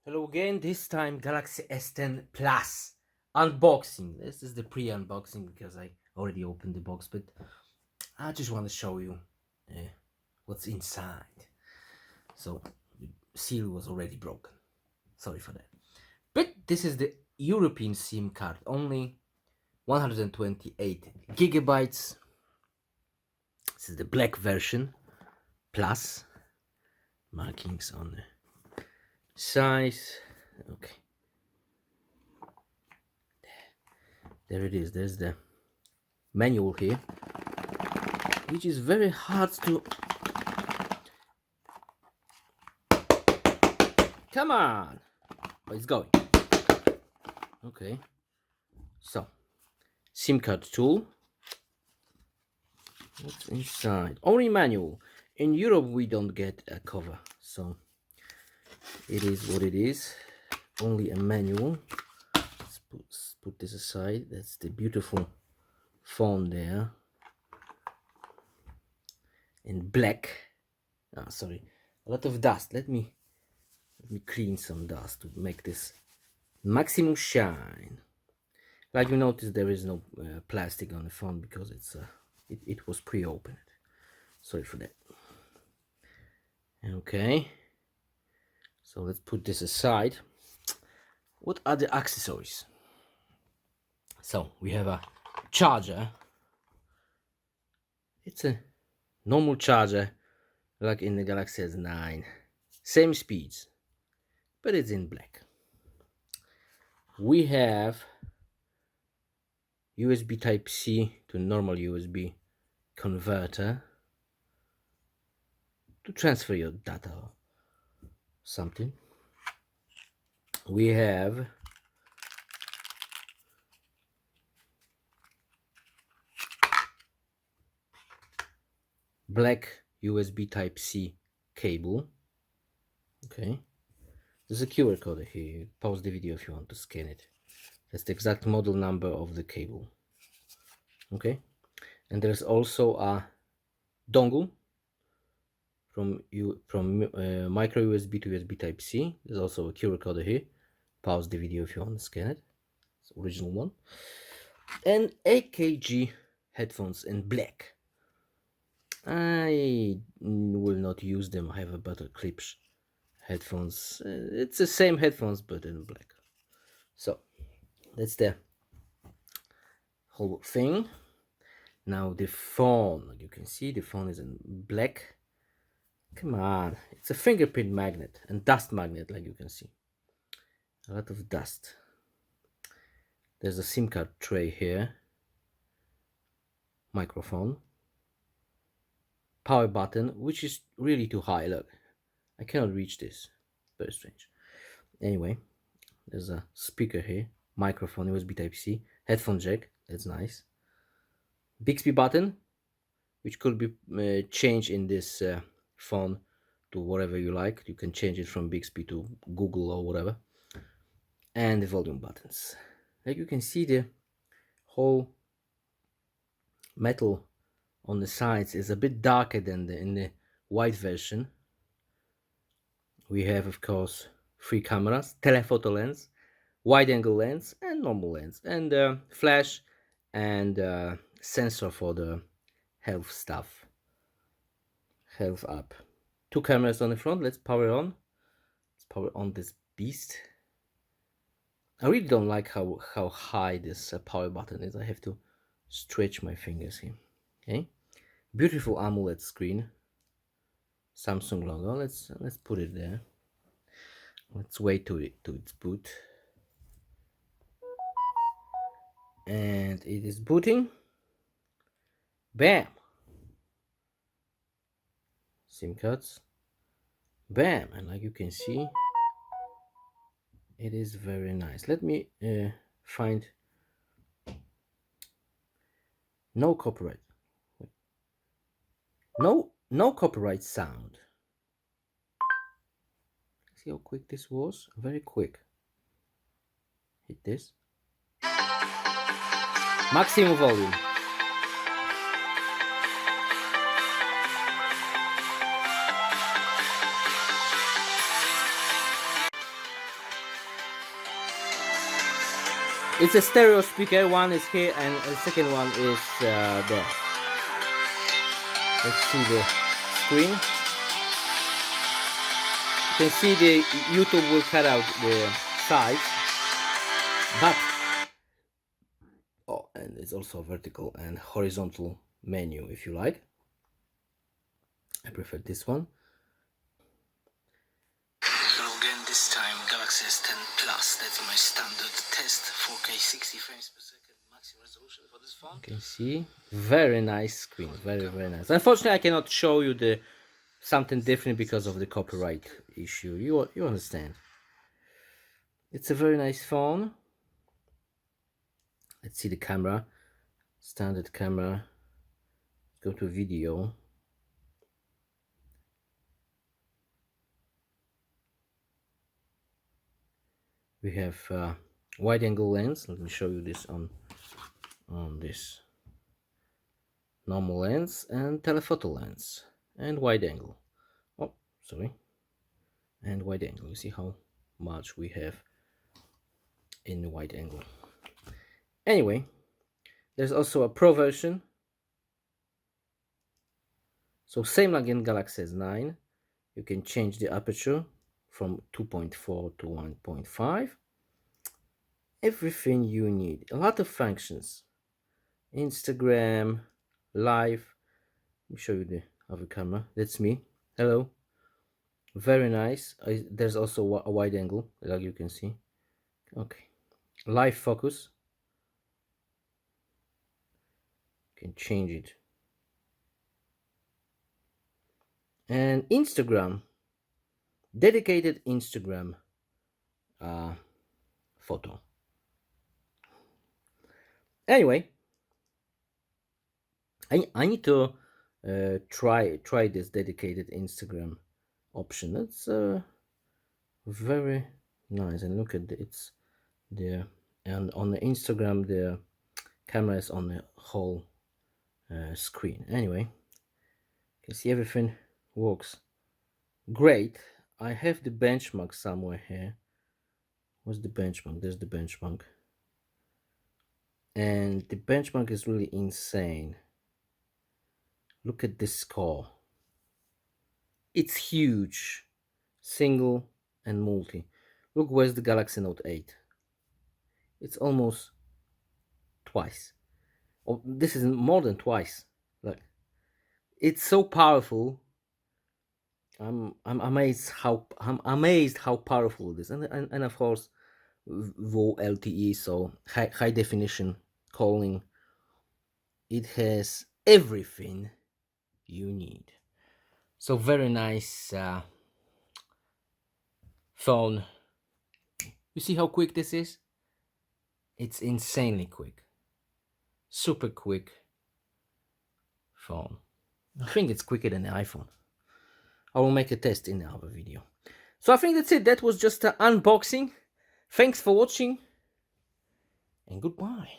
Hello again, this time Galaxy S10 Plus unboxing. This is the pre-unboxing because I already opened the box, but I just want to show you what's inside. So the seal was already broken, sorry for that. But this is the European SIM card, only 128 gigabytes. This is the black version, plus markings on the size. Okay, there it is. There's the manual here, which is very hard to... Come on! Oh, it's going. Okay. So, SIM card tool. What's inside? Only manual. In Europe, we don't get a cover, so it is what it is. Only a manual. Let's put this aside. That's the beautiful phone there. In black. Ah, sorry. A lot of dust. Let me clean some dust to make this maximum shine. Like you notice, there is no plastic on the phone because it was pre-opened. Sorry for that. Okay, so let's put this aside. What are the accessories? So we have a charger. It's a normal charger like in the Galaxy S9, same speeds, but it's in black. We have USB Type-C to normal USB converter to transfer your data or something. We have black USB Type-C cable. Okay, there's a QR code here. Pause the video if you want to scan it. That's the exact model number of the cable. Okay, and there's also a dongle from micro USB to USB Type-C. There's also a QR code here. Pause the video if you want to scan it. It's the original one. And AKG headphones in black. I will not use them. I have a better clips headphones. It's the same headphones but in black. So that's the whole thing. Now the phone, like you can see, the phone is in black. Come on, it's a fingerprint magnet and dust magnet, like you can see. A lot of dust. There's a SIM card tray here. Microphone. Power button, which is really too high. Look, I cannot reach this. Very strange. Anyway, there's a speaker here. Microphone, USB Type-C. Headphone jack. That's nice. Bixby button, which could be changed in this phone to whatever you like. You can change it from Bixby to Google or whatever. And the volume buttons. Like you can see, the whole metal on the sides is a bit darker than in the white version. We have, of course, 3 cameras, telephoto lens, wide angle lens, and normal lens, and flash and sensor for the health stuff. Health up. 2 cameras on the front. Let's power on. Let's power on this beast. I really don't like how high this power button is. I have to stretch my fingers here. Okay, beautiful AMOLED screen. Samsung logo. Let's put it there. Let's wait to its boot. And it is booting. Bam. SIM cards. Bam. And like you can see, it is very nice. Let me find no copyright. No copyright sound. See how quick this was? Very quick. Hit this. Maximum volume. It's a stereo speaker. One is here, and the second one is there. Let's see the screen. You can see the YouTube will cut out the sides, but oh, and it's also vertical and horizontal menu if you like. I prefer this one. Hello again, this time Galaxy S10 Plus. That's my standard test 4K 60 frames per second maximum resolution for this phone. You can see very nice screen, very nice. Unfortunately, I cannot show you the something different because of the copyright issue. You understand? It's a very nice phone. Let's see the camera. Standard camera. Let's go to video. We have wide angle lens. Let me show you this on this normal lens and telephoto lens and wide angle. Oh, sorry. And wide angle. You see how much we have in the wide angle. Anyway, there's also a Pro version. So same like in Galaxy S9, you can change the aperture from 2.4 to 1.5. Everything you need. A lot of functions. Instagram, live. Let me show you the other camera. That's me. Hello. Very nice. There's also a wide angle, like you can see. Okay. Live focus. You can change it. And Instagram. Dedicated Instagram photo. Anyway, I need to try this dedicated Instagram option. It's very nice, and look at it's there. And on the Instagram, the camera is on the whole screen. Anyway, you can see everything works great. I have the benchmark somewhere here. What's the benchmark? There's the benchmark. And the benchmark is really insane. Look at this score. It's huge. Single and multi. Look, where's the Galaxy Note 8? It's almost twice. Oh, this is more than twice. Look, it's so powerful. I'm amazed how powerful it is, and of course, VO LTE, so high definition calling. It has everything you need. So very nice phone. You see how quick this is? It's insanely quick. Super quick phone. I think it's quicker than the iPhone. I will make a test in another video. So I think that's it. That was just an unboxing. Thanks for watching and goodbye.